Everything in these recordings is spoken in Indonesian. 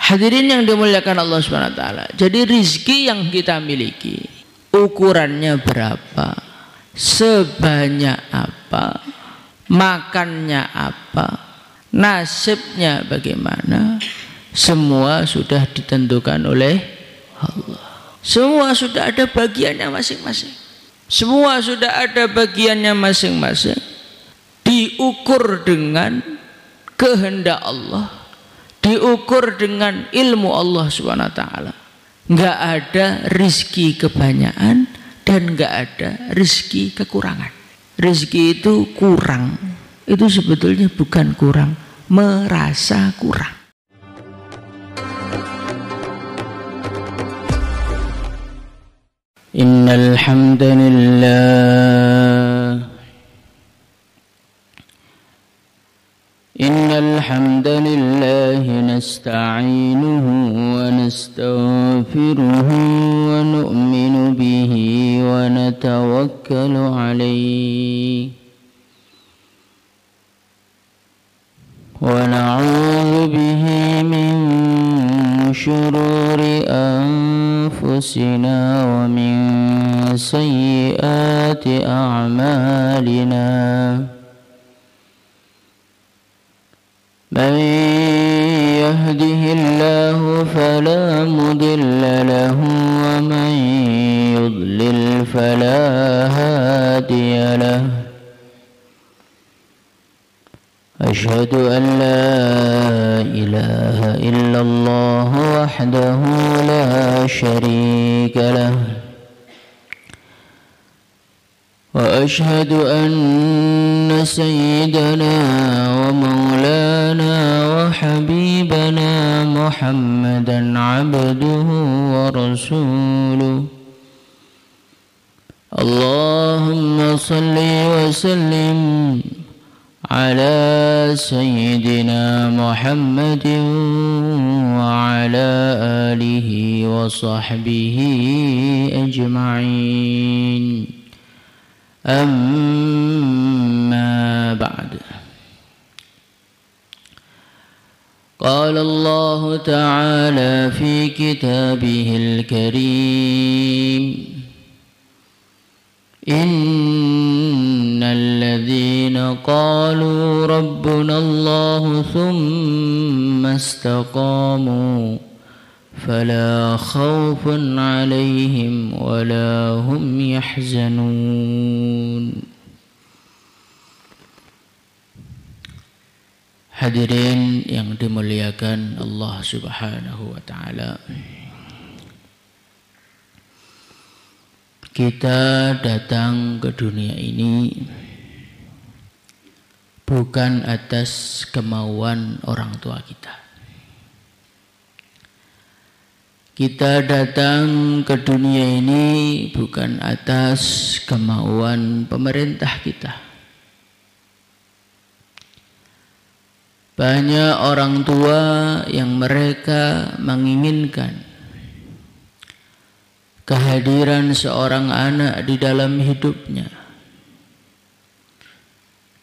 Hadirin yang dimuliakan Allah Subhanahu wa taala. Jadi rizki yang kita miliki ukurannya berapa? Sebanyak apa? Makannya apa? Nasibnya bagaimana? Semua sudah ditentukan oleh Allah. Semua sudah ada bagiannya masing-masing. Semua sudah ada bagiannya masing-masing. Diukur dengan kehendak Allah, diukur dengan ilmu Allah Subhanahu wa taala. Enggak ada rizki kebanyakan dan enggak ada rizki kekurangan. Rizki itu kurang, itu sebetulnya bukan kurang, merasa kurang. Innal hamdalillah Innal hamdalillah nasta'inuhu wa nastaghfiruhu wa nu'minu bihi wa natawakkalu alayhi wa na'udzu bihi min syururi anfusina wa min sayyiati a'malina. من يهده الله فلا مضل له ومن يضلل فلا هادي له أشهد أن لا إله إلا الله وحده لا شريك له وأشهد أن سيدنا ومولانا وحبيبنا محمدا عبده ورسوله اللهم صل وسلم على سيدنا محمد وعلى آله وصحبه أجمعين أما بعد قال الله تعالى في كتابه الكريم إن الذين قالوا ربنا الله ثم استقاموا فلا خوف عليهم ولا هم يحزنون. Hadirin yang dimuliakan Allah Subhanahu wa taala. Kita datang ke dunia ini bukan atas kemauan orang tua kita. Kita datang ke dunia ini bukan atas kemauan pemerintah kita. Banyak orang tua yang mereka menginginkan kehadiran seorang anak di dalam hidupnya.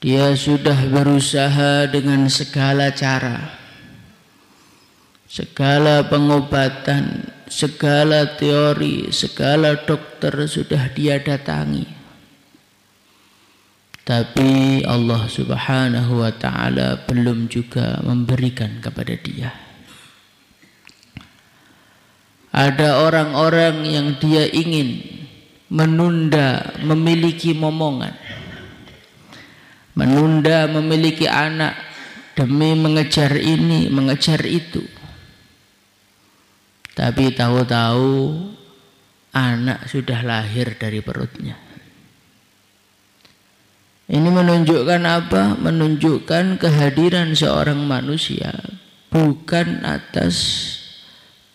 Dia sudah berusaha dengan segala cara, segala pengobatan, segala teori, segala dokter sudah dia datangi. Tapi Allah Subhanahu wa taala belum juga memberikan kepada dia. Ada orang-orang yang dia ingin menunda memiliki momongan, menunda memiliki anak demi mengejar ini, mengejar itu. Tapi tahu-tahu anak sudah lahir dari perutnya. Ini menunjukkan apa? Menunjukkan kehadiran seorang manusia bukan atas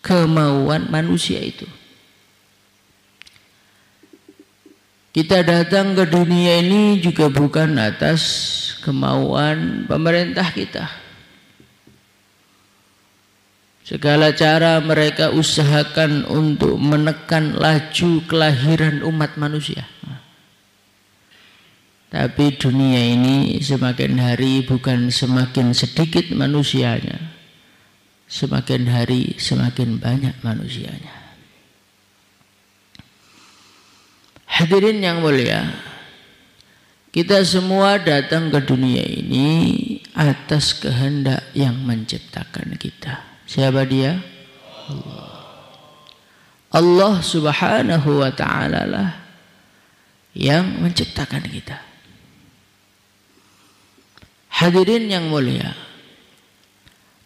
kemauan manusia itu. Kita datang ke dunia ini juga bukan atas kemauan pemerintah kita. Segala cara mereka usahakan untuk menekan laju kelahiran umat manusia. Tapi dunia ini semakin hari bukan semakin sedikit manusianya, semakin hari semakin banyak manusianya. Hadirin yang mulia, kita semua datang ke dunia ini atas kehendak yang menciptakan kita. Siapa dia? Allah. Allah Subhanahu wa ta'ala lah yang menciptakan kita. Hadirin yang mulia,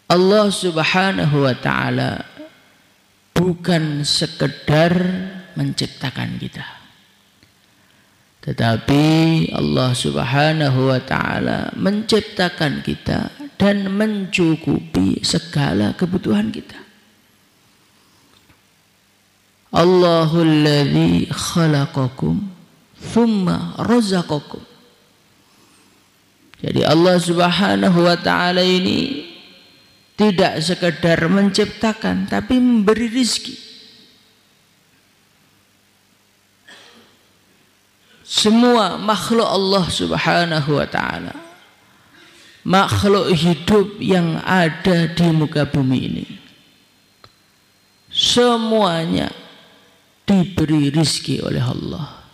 Allah Subhanahu wa ta'ala bukan sekedar menciptakan kita, tetapi Allah Subhanahu wa ta'ala menciptakan kita dan mencukupi segala kebutuhan kita. Allahul ladzi khalaqakum thumma razaqakum. Jadi Allah Subhanahu wa ta'ala ini tidak sekedar menciptakan tapi memberi rizki. Semua makhluk Allah Subhanahu wa ta'ala, makhluk hidup yang ada di muka bumi ini, semuanya diberi rizki oleh Allah.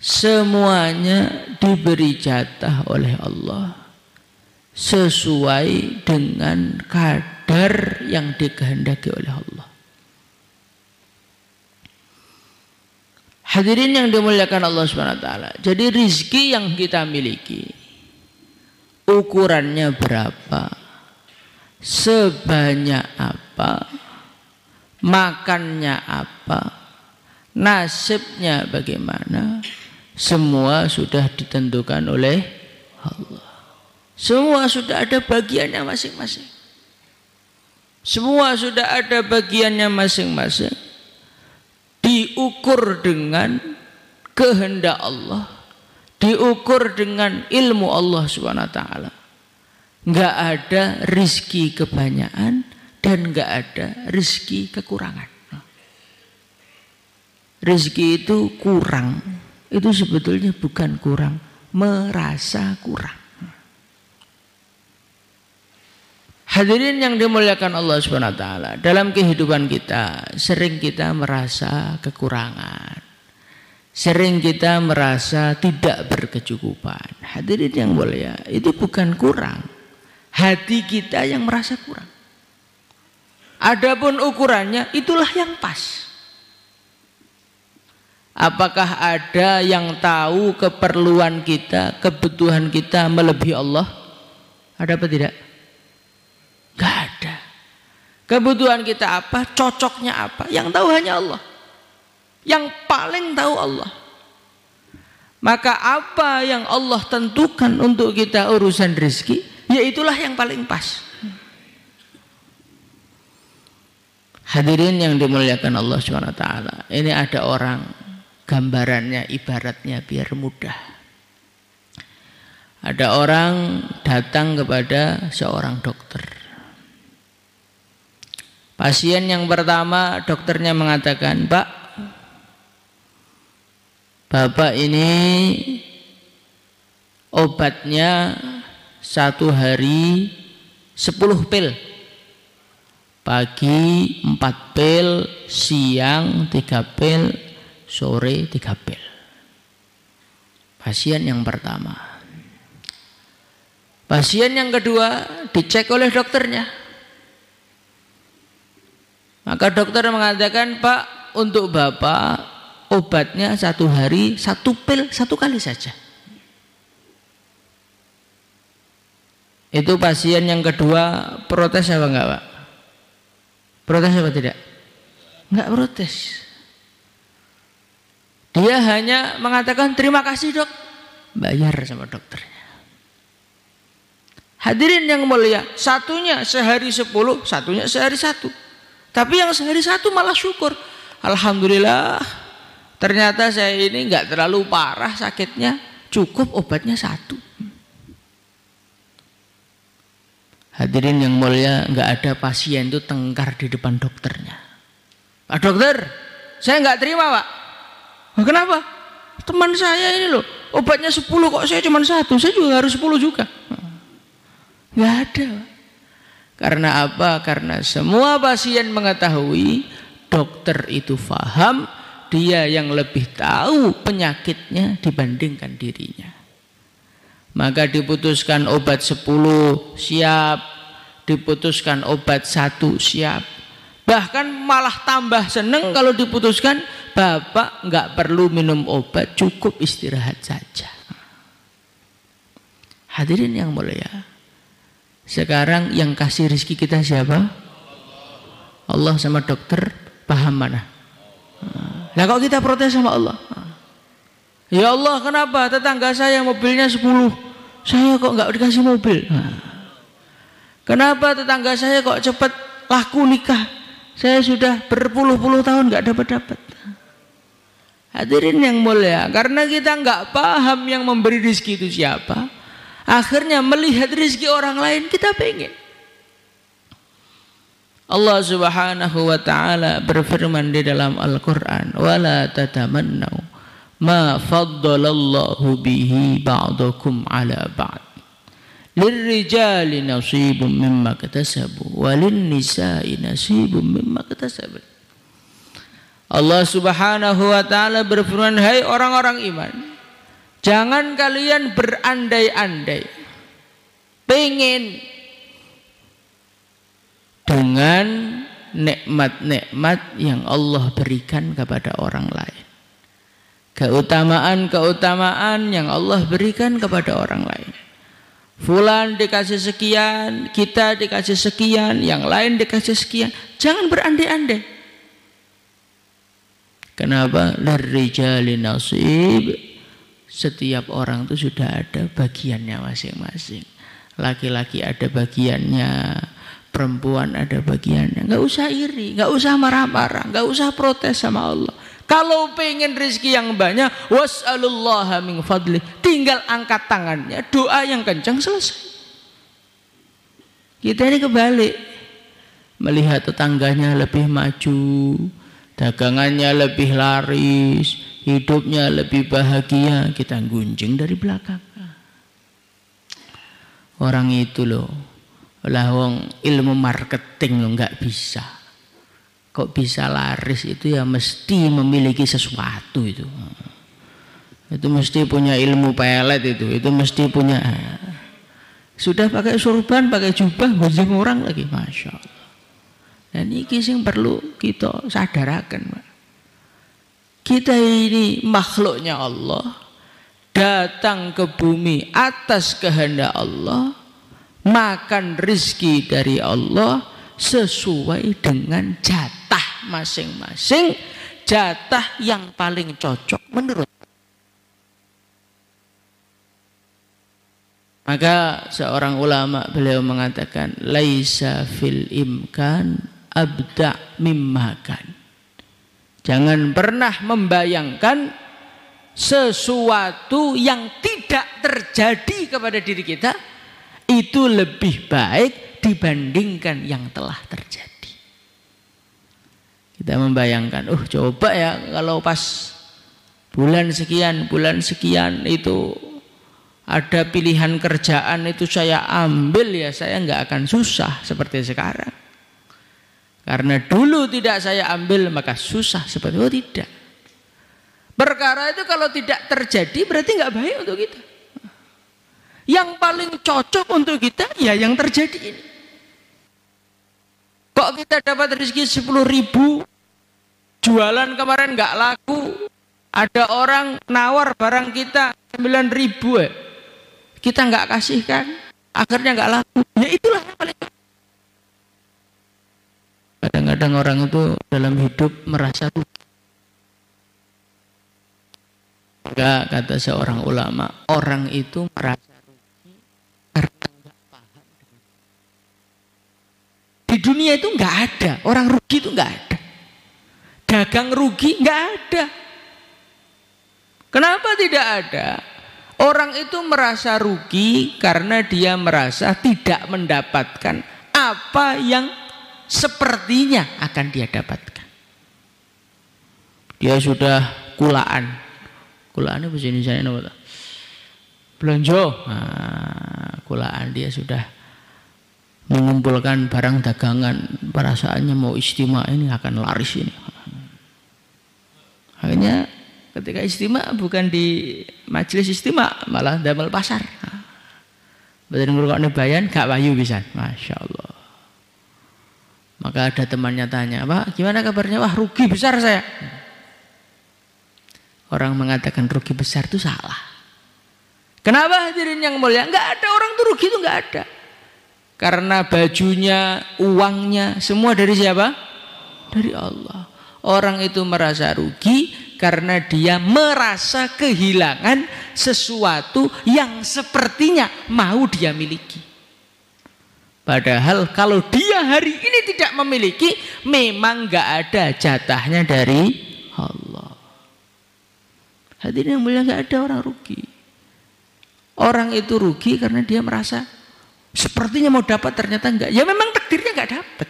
Semuanya diberi jatah oleh Allah sesuai dengan kadar yang dikehendaki oleh Allah. Hadirin yang dimuliakan Allah Subhanahu wa ta'ala. Jadi rizki yang kita miliki, ukurannya berapa, sebanyak apa, makannya apa, nasibnya bagaimana, semua sudah ditentukan oleh Allah. Semua sudah ada bagiannya masing-masing. Semua sudah ada bagiannya masing-masing. Diukur dengan kehendak Allah, diukur dengan ilmu Allah Subhanahu wa ta'ala. Enggak ada rizki kebanyakan dan enggak ada rizki kekurangan. Rizki itu kurang, itu sebetulnya bukan kurang, merasa kurang. Hadirin yang dimuliakan Allah Subhanahu wa ta'ala, dalam kehidupan kita sering kita merasa kekurangan, sering kita merasa tidak berkecukupan. Hadirin yang mulia, itu bukan kurang, hati kita yang merasa kurang. Adapun ukurannya itulah yang pas. Apakah ada yang tahu keperluan kita, kebutuhan kita melebihi Allah? Ada apa tidak? Gak ada. Kebutuhan kita apa, cocoknya apa, yang tahu hanya Allah. Yang paling tahu Allah. Maka apa yang Allah tentukan untuk kita urusan rezeki, ya itulah yang paling pas. Hadirin yang dimuliakan Allah SWT, ini ada orang, gambarannya ibaratnya biar mudah. Ada orang datang kepada seorang dokter. Pasien yang pertama, dokternya mengatakan, Pak, Bapak ini obatnya 1 hari 10 pil. Pagi 4 pil, siang 3 pil, sore 3 pil. Pasien yang pertama. Pasien yang kedua dicek oleh dokternya. Maka dokter mengatakan, Pak, untuk Bapak obatnya 1 hari 1 pil 1 kali saja. Itu pasien yang kedua protes apa enggak, Pak? Protes apa tidak? Enggak protes. Dia hanya mengatakan terima kasih dok, bayar sama dokternya. Hadirin yang mulia, satunya sehari 10, satunya sehari 1. Tapi yang sehari 1 malah syukur. Alhamdulillah, ternyata saya ini enggak terlalu parah sakitnya, cukup obatnya 1. Hadirin yang mulia, enggak ada pasien itu tengkar di depan dokternya. Pak dokter, saya enggak terima Pak. Kenapa? Teman saya ini loh, obatnya 10 kok saya cuma 1, saya juga harus 10 juga. Enggak ada Pak. Karena apa? Karena semua pasien mengetahui dokter itu paham, dia yang lebih tahu penyakitnya dibandingkan dirinya. Maka diputuskan obat 10 siap, diputuskan obat 1 siap. Bahkan malah tambah seneng kalau diputuskan Bapak nggak perlu minum obat, cukup istirahat saja. Hadirin yang mulia, sekarang yang kasih rezeki kita siapa? Allah sama dokter paham mana? Nah kok kita protes sama Allah? Ya Allah, kenapa tetangga saya mobilnya 10, saya kok nggak dikasih mobil? Kenapa tetangga saya kok cepat laku nikah? Saya sudah berpuluh-puluh tahun nggak dapat. Hadirin yang mulia, karena kita nggak paham yang memberi rezeki itu siapa, akhirnya melihat rezeki orang lain kita pengen. Allah Subhanahu wa taala berfirman di dalam Al-Qur'an, "Wala tatamannau ma faddalallahu bihi ba'dakum 'ala ba'd. Lirrijali nasibun mimma iktasabu wa lin-nisa'i nasibun mimma iktasabu." Allah Subhanahu wa taala berfirman, "Hai orang-orang iman, jangan kalian berandai-andai pengen dengan nikmat-nikmat yang Allah berikan kepada orang lain, keutamaan-keutamaan yang Allah berikan kepada orang lain. Fulan dikasih sekian, kita dikasih sekian, yang lain dikasih sekian. Jangan berandai-andai. Kenapa? Lirrijali nasib. Setiap orang itu sudah ada bagiannya masing-masing. Laki-laki ada bagiannya, perempuan ada bagiannya. Nggak usah iri, nggak usah marah-marah, nggak usah protes sama Allah. Kalau pengen rezeki yang banyak, was'alullaha min fadli, tinggal angkat tangannya, doa yang kencang, selesai. Kita ini kebalik, melihat tetangganya lebih maju, dagangannya lebih laris, hidupnya lebih bahagia, kita gunjing dari belakang. Orang itu loh, wong ilmu marketing lo nggak bisa. Kok bisa laris itu ya mesti memiliki sesuatu itu. Itu mesti punya ilmu pelet itu mesti punya. Sudah pakai surban, pakai jubah, gunjing orang lagi, masya Allah. Dan ini yang perlu kita sadarakan, Pak. Kita ini makhluknya Allah, datang ke bumi atas kehendak Allah, makan rizki dari Allah sesuai dengan jatah masing-masing, jatah yang paling cocok menurut. Maka seorang ulama beliau mengatakan, laisa fil imkan abda mimma kan. Jangan pernah membayangkan sesuatu yang tidak terjadi kepada diri kita itu lebih baik dibandingkan yang telah terjadi. Kita membayangkan, coba ya kalau pas bulan sekian itu ada pilihan kerjaan itu saya ambil, ya saya nggak akan susah seperti sekarang. Karena dulu tidak saya ambil maka susah seperti itu. Tidak. Perkara itu kalau tidak terjadi berarti nggak baik untuk kita. Yang paling cocok untuk kita ya yang terjadi ini. Kok kita dapat rezeki 10.000, jualan kemarin nggak laku, ada orang nawar barang kita 9.000 ya. Kita nggak kasihkan, akhirnya nggak laku. Ya itulah yang paling. Kadang-kadang orang itu dalam hidup merasa rugi. Enggak, kata seorang ulama, orang itu merasa rugi karena nggak paham. Di dunia itu nggak ada orang rugi, itu nggak ada. Dagang rugi nggak ada. Kenapa tidak ada? Orang itu merasa rugi karena dia merasa tidak mendapatkan apa yang sepertinya akan dia dapatkan. Dia sudah kulaan. Kulaan itu bahasa Indonesia apa? Belanja. Kulaan dia sudah mengumpulkan barang dagangan, perasaannya mau istimewa ini akan laris ini. Akhirnya ketika istimewa bukan di majelis istimewa, malah damel pasar. Betul ngrungokne bayan gak payu pisan. Masya Allah. Maka ada temannya tanya, Pak gimana kabarnya? Wah rugi besar saya. Orang mengatakan rugi besar itu salah. Kenapa hadirin yang mulia? Enggak ada orang tuh rugi itu enggak ada. Karena bajunya, uangnya, semua dari siapa? Dari Allah. Orang itu merasa rugi karena dia merasa kehilangan sesuatu yang sepertinya mau dia miliki. Padahal kalau dia hari ini tidak memiliki, memang enggak ada jatahnya dari Allah. Hadirin yang mulia, enggak ada orang rugi. Orang itu rugi karena dia merasa sepertinya mau dapat ternyata enggak. Ya memang takdirnya enggak dapat.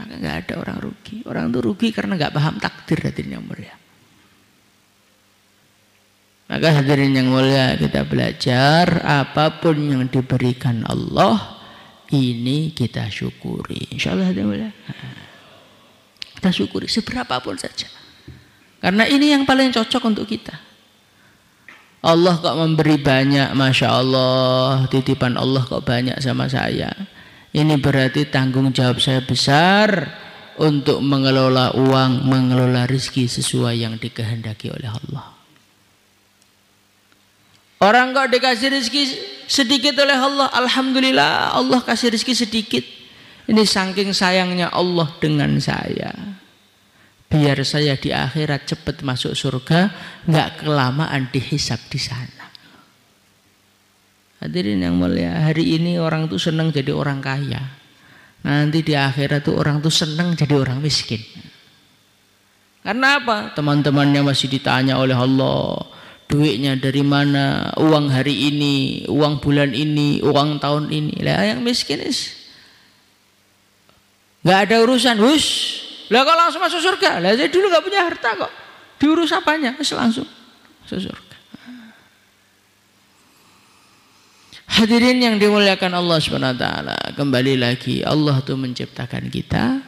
Maka enggak ada orang rugi. Orang itu rugi karena enggak paham takdir, hadirin yang mulia. Maka hadirin yang mulia, kita belajar apapun yang diberikan Allah ini kita syukuri. Insyaallah hadirin mulia. Kita syukuri seberapapun saja. Karena ini yang paling cocok untuk kita. Allah kok memberi banyak, Masya Allah, titipan Allah kok banyak sama saya. Ini berarti tanggung jawab saya besar untuk mengelola uang, mengelola rezeki sesuai yang dikehendaki oleh Allah. Orang kok dikasih rezeki sedikit oleh Allah, alhamdulillah Allah kasih rezeki sedikit. Ini saking sayangnya Allah dengan saya. Biar saya di akhirat cepat masuk surga, nggak kelamaan dihisab di sana. Hadirin yang mulia, hari ini orang tuh senang jadi orang kaya. Nanti di akhirat tuh orang tuh senang jadi orang miskin. Karena apa? Teman-temannya masih ditanya oleh Allah, duitnya dari mana, uang hari ini, uang bulan ini, uang tahun ini. Lah yang miskin nggak ada urusan, lah kalau langsung masuk surga, lah saya dulu gak punya harta kok, diurus apanya, langsung masuk surga. Hadirin yang dimuliakan Allah SWT, kembali lagi Allah tuh menciptakan kita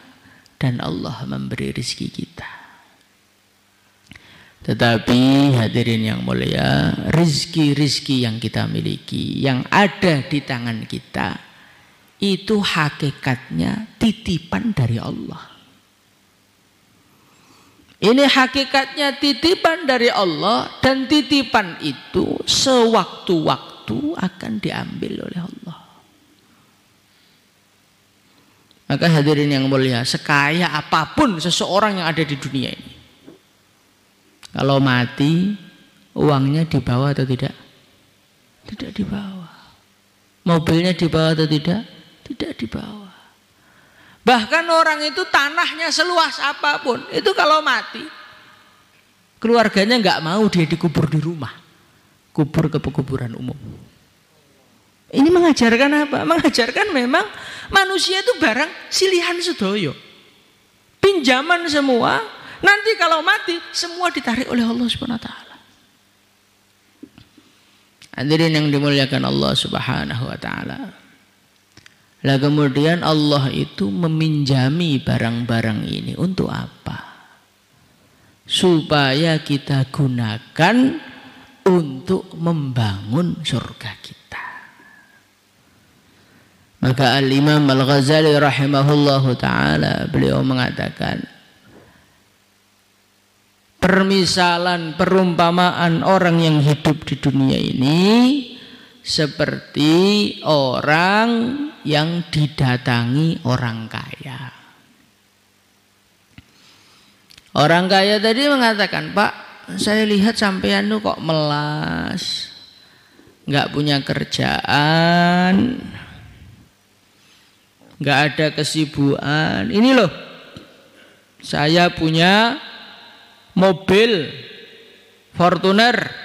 dan Allah memberi rezeki kita. Tetapi hadirin yang mulia, rezeki-rezeki yang kita miliki, yang ada di tangan kita, itu hakikatnya titipan dari Allah. Ini hakikatnya titipan dari Allah, dan titipan itu sewaktu-waktu akan diambil oleh Allah. Maka hadirin yang mulia, sekaya apapun seseorang yang ada di dunia ini, kalau mati uangnya dibawa atau tidak? Tidak dibawa. Mobilnya dibawa atau tidak? Tidak dibawa. Bahkan orang itu tanahnya seluas apapun, itu kalau mati keluarganya nggak mau dia dikubur di rumah, kubur ke pekuburan umum. Ini mengajarkan apa? Mengajarkan memang manusia itu barang silihan sedoyo, pinjaman semua. Nanti kalau mati semua ditarik oleh Allah Subhanahu wa taala. Hadirin yang dimuliakan Allah Subhanahu wa taala. Lah kemudian Allah itu meminjami barang-barang ini untuk apa? Supaya kita gunakan untuk membangun surga kita. Maka Al-Imam Al-Ghazali rahimahullahu ta'ala, beliau mengatakan, permisalan, perumpamaan orang yang hidup di dunia ini seperti orang yang didatangi orang kaya. Orang kaya tadi mengatakan, Pak, saya lihat sampean tuh kok melas, nggak punya kerjaan, nggak ada kesibukan. Ini loh, saya punya mobil Fortuner.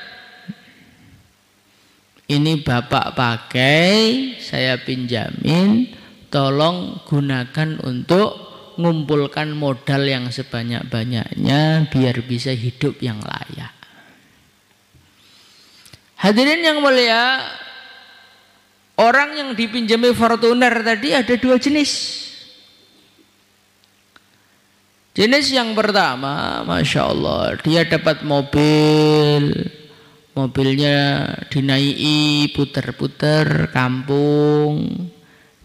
Ini Bapak pakai, saya pinjamin, tolong gunakan untuk ngumpulkan modal yang sebanyak-banyaknya biar bisa hidup yang layak. Hadirin yang mulia, Orang yang dipinjami Fortuner tadi ada dua jenis. Jenis yang pertama, Masya Allah, dia dapat mobil, mobilnya dinaiki puter-puter kampung,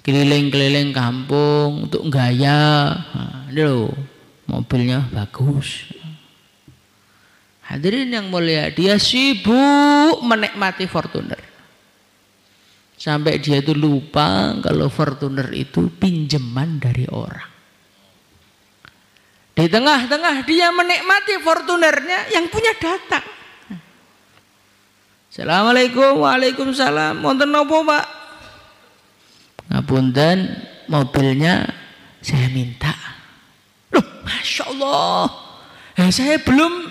keliling-keliling kampung untuk gaya. Nah, ini loh, mobilnya bagus. Hadirin yang mulia, dia sibuk menikmati Fortuner. Sampai dia itu lupa kalau Fortuner itu pinjaman dari orang. Di tengah-tengah dia menikmati Fortunernya, yang punya datang. Assalamualaikum, waalaikumsalam. Wonten napa, Pak? Ngapunten, mobilnya saya minta. Loh, Masya Allah. Saya belum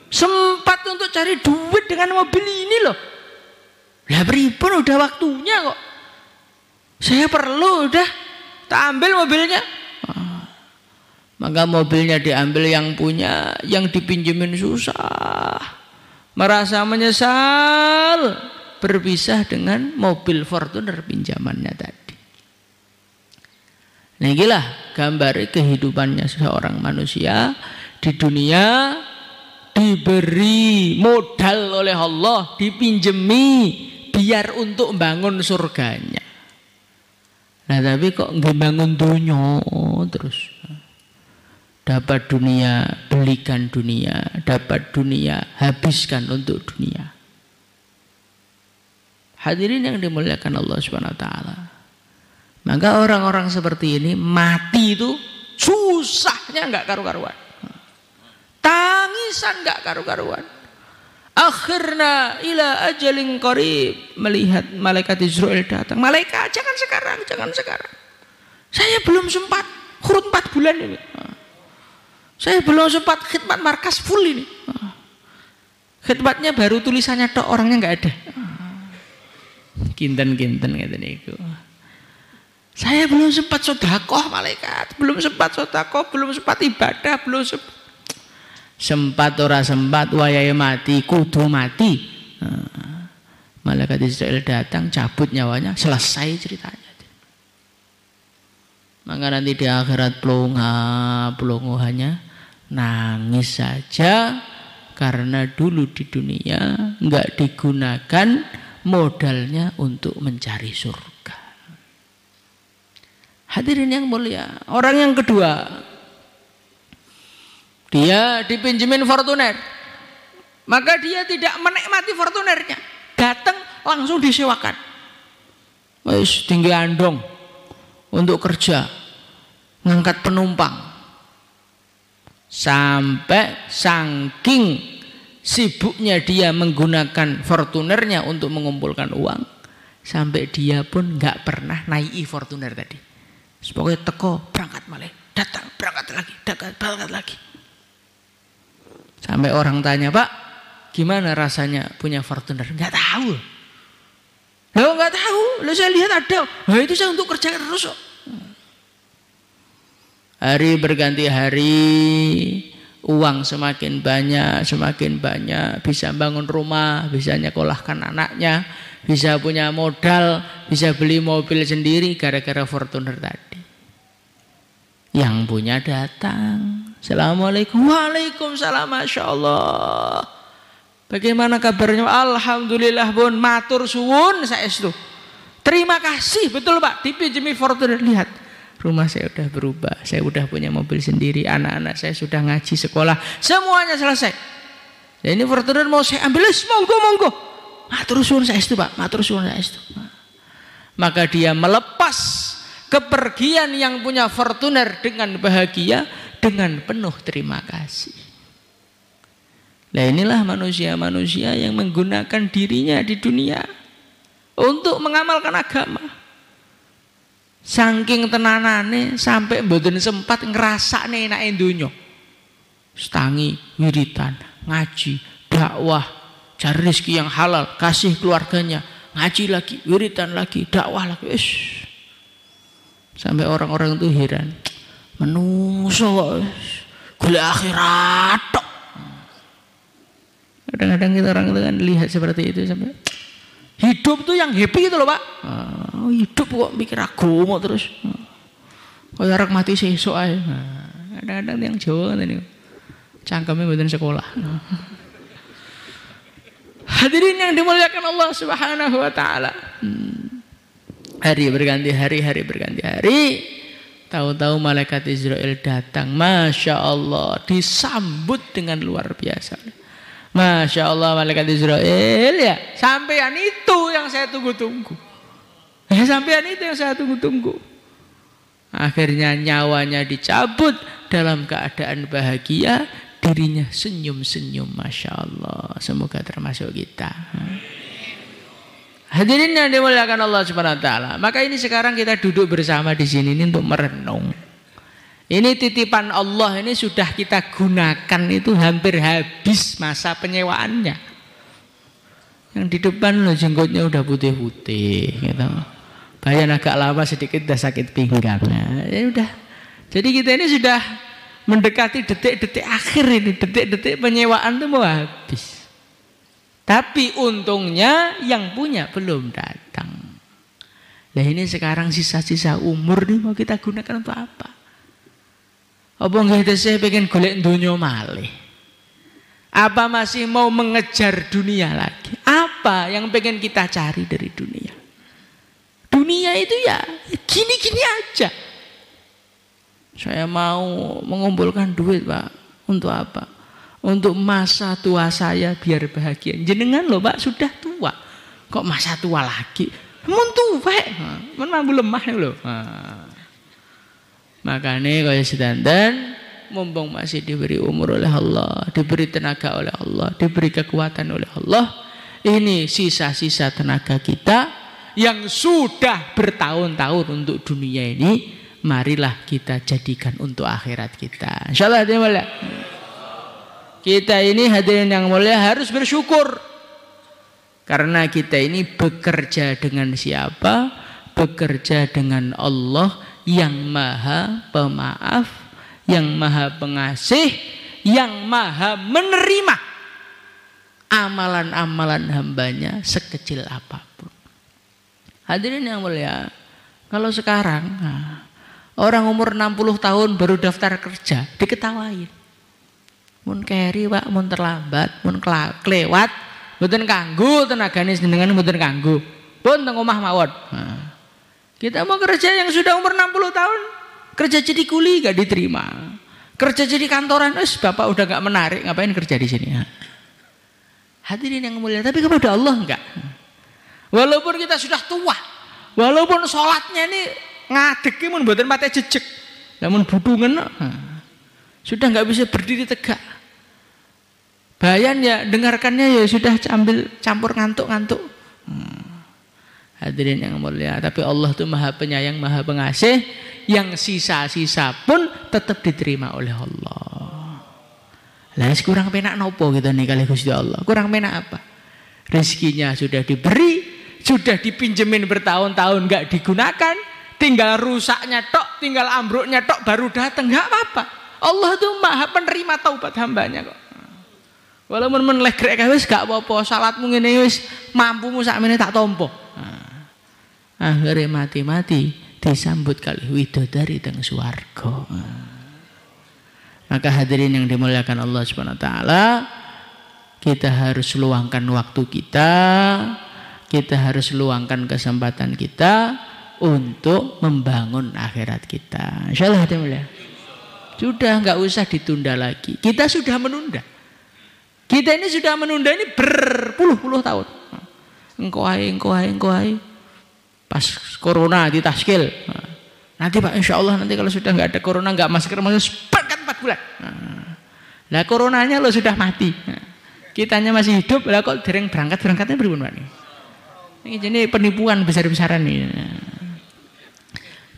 sempat untuk cari duit dengan mobil ini loh. Lah pripun udah waktunya kok. Saya perlu udah tak ambil mobilnya. Maka mobilnya diambil yang punya, yang dipinjemin susah. Merasa menyesal berpisah dengan mobil Fortuner pinjamannya tadi. Nah inilah gambar kehidupannya seorang manusia di dunia, diberi modal oleh Allah, dipinjemi biar untuk membangun surganya. Nah tapi kok nggak bangun dunia terus. Dapat dunia, belikan dunia. Dapat dunia, habiskan untuk dunia. Hadirin yang dimuliakan Allah SWT. Maka orang-orang seperti ini mati itu susahnya nggak karu-karuan. Tangisan nggak karu-karuan. Akhirnya ila ajalin qarib, melihat malaikat Israel datang. Malaikat, jangan sekarang, jangan sekarang. Saya belum sempat kurun 4 bulan ini. Saya belum sempat khidmat markas full ini. Khidmatnya baru tulisannya tok, orangnya nggak ada. Kinten-kinten ngeten niku. Saya belum sempat sedekah malaikat, belum sempat sedekah, belum sempat ibadah, belum sempat ora sempat wayahe mati, kudu mati. Malaikat Israel datang cabut nyawanya, selesai ceritanya. Maka nanti di akhirat plonga hanya nangis saja karena dulu di dunia enggak digunakan modalnya untuk mencari surga. Hadirin yang mulia, orang yang kedua, dia dipinjemin Fortuner, maka dia tidak menikmati Fortunernya, datang langsung disewakan. Wis tinggi andong untuk kerja, ngangkat penumpang. Sampai saking sibuknya dia menggunakan Fortunernya untuk mengumpulkan uang, sampai dia pun nggak pernah naiki Fortuner tadi. Pokoknya teko berangkat malah, datang berangkat lagi. Sampai orang tanya, Pak, gimana rasanya punya Fortuner? Nggak tahu. Loh nggak tahu, lo saya lihat ada. Nah itu saya untuk kerja terus kok. Hari berganti hari, uang semakin banyak, bisa bangun rumah, bisa nyekolahkan anaknya, bisa punya modal, bisa beli mobil sendiri gara-gara Fortuner tadi. Yang punya datang, Assalamualaikum, waalaikumsalam, Masya Allah. Bagaimana kabarnya? Alhamdulillah bun, matur suwun saestu. Terima kasih, betul Pak, dipinjemi Fortuner, lihat. Rumah saya sudah berubah, saya sudah punya mobil sendiri, anak-anak saya sudah ngaji sekolah, semuanya selesai. Dan ini Fortuner mau saya ambil, monggo. Matur suwun saestu Pak, matur suwun saestu. Maka dia melepas kepergian yang punya Fortuner dengan bahagia, dengan penuh terima kasih. Nah inilah manusia-manusia yang menggunakan dirinya di dunia untuk mengamalkan agama. Saking tenanane sampai mboten sempat ngrasakne enake donya. Setangi, wiritan, ngaji, dakwah, cari rezeki yang halal, kasih keluarganya, ngaji lagi, wiritan lagi, dakwah lagi. Sampai orang-orang itu heran. Menungso kok golek akhirat tok. Kadang-kadang kita orang itu kan lihat seperti itu sampai Hidup tuh yang happy gitu loh Pak. Hidup kok mikir agama terus. Kayak arek mati sesuk ae. Kadang-kadang yang Jawa ngene. Cangkeme mboten sekolah. Hadirin yang dimuliakan Allah Subhanahu wa taala. Hari berganti hari, hari berganti hari. Tahu-tahu malaikat Israel datang. Masya Allah, disambut dengan luar biasa. Masya Allah, malaikat Israel ya. Sampean itu yang saya tunggu-tunggu. Sampean itu yang saya tunggu-tunggu. Akhirnya nyawanya dicabut dalam keadaan bahagia. Dirinya senyum-senyum. Masya Allah. Semoga termasuk kita. Hadirin yang dimuliakan Allah Subhanahu wa taala. Maka ini sekarang kita duduk bersama di sini ini untuk merenung. Ini titipan Allah, ini sudah kita gunakan itu hampir habis masa penyewaannya. Yang di depan loh jenggotnya udah putih-putih gitu. Bayan agak lama sedikit udah sakit pinggang. Ya udah. Jadi kita ini sudah mendekati detik-detik akhir ini, detik-detik penyewaan itu mau habis. Tapi untungnya yang punya belum datang. Nah ini sekarang sisa-sisa umur nih mau kita gunakan untuk apa? Apa nggak saya pengen golek dunia malih? Apa masih mau mengejar dunia lagi? Apa yang pengen kita cari dari dunia? Dunia itu ya gini-gini aja. Saya mau mengumpulkan duit Pak. Untuk apa? Untuk masa tua saya biar bahagia. Jenengan loh Pak sudah tua. Kok masa tua lagi? Mun tuwek. Mun mampu lemah loh. Makanya kalau sedanten mumpung masih diberi umur oleh Allah, diberi tenaga oleh Allah, diberi kekuatan oleh Allah, ini sisa-sisa tenaga kita yang sudah bertahun-tahun untuk dunia ini, marilah kita jadikan untuk akhirat kita. Insyaallah mulia. Kita ini hadirin yang mulia harus bersyukur karena kita ini bekerja dengan siapa? Bekerja dengan Allah yang maha pemaaf, yang maha pengasih, yang maha menerima amalan-amalan hambanya sekecil apapun. Hadirin yang mulia, kalau sekarang orang umur 60 tahun baru daftar kerja diketawain. Mun keri Pak, mun terlambat, mun kelewat, mboten kanggo tenagane jenengan mboten kanggo. Pun teng omah mawon. Kita mau kerja yang sudah umur 60 tahun, kerja jadi kuli gak diterima. Kerja jadi kantoran, Bapak udah gak menarik, ngapain kerja di sini? Hadirin yang mulia, tapi kepada Allah enggak. Walaupun kita sudah tua, walaupun sholatnya ini ngadeki mun mboten pate jejeg, namun budungen sudah nggak bisa berdiri tegak. Bayan ya dengarkannya ya sudah campur ngantuk-ngantuk. Hadirin yang mulia, tapi Allah itu maha penyayang, maha pengasih, yang sisa-sisa pun tetap diterima oleh Allah. Lah kurang penak nopo gitu nih kali Gusti Allah. Kurang penak apa? Rezekinya sudah diberi, sudah dipinjemin bertahun-tahun nggak digunakan, tinggal rusaknya tok, tinggal ambruknya tok baru datang, nggak apa-apa. Allah itu maha penerima taubat hambanya kok. Walaupun menlegrek wis gak apa-apa, salatmu ngene wis mampumu sakmene tak tompo. Akhirnya mati-mati disambut kali widodari teng swarga. Maka hadirin yang dimuliakan Allah Subhanahu wa taala, kita harus luangkan waktu kita harus luangkan kesempatan kita untuk membangun akhirat kita. Insyaallah hadirin. Sudah enggak usah ditunda lagi. Kita sudah menunda. Kita ini sudah menunda ini berpuluh-puluh tahun. Engko ae. Pas corona ditaskil. Nanti Pak insya Allah nanti kalau sudah nggak ada corona nggak masker sepakat 4 bulan. Lah coronanya lo sudah mati. Kitanya masih hidup. Lah kok dereng berangkatnya beribun Pak ini jadi penipuan besar-besaran nih.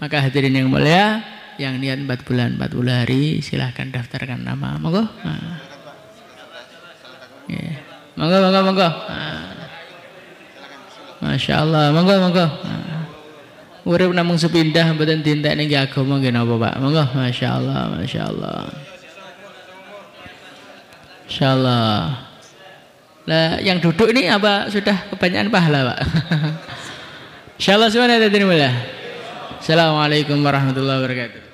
Maka hadirin yang mulia, yang niat 4 bulan 40 hari silahkan daftarkan nama. Monggo. Monggo. Masya Allah, monggo. Urip namung sepindah mboten dintekne nggih agama nggih napa Pak? Monggo, Masya Allah. Insyaallah. Lah yang duduk ini apa sudah kebanyakan pahala, Pak? Insyaallah semuanya. Assalamualaikum warahmatullahi wabarakatuh.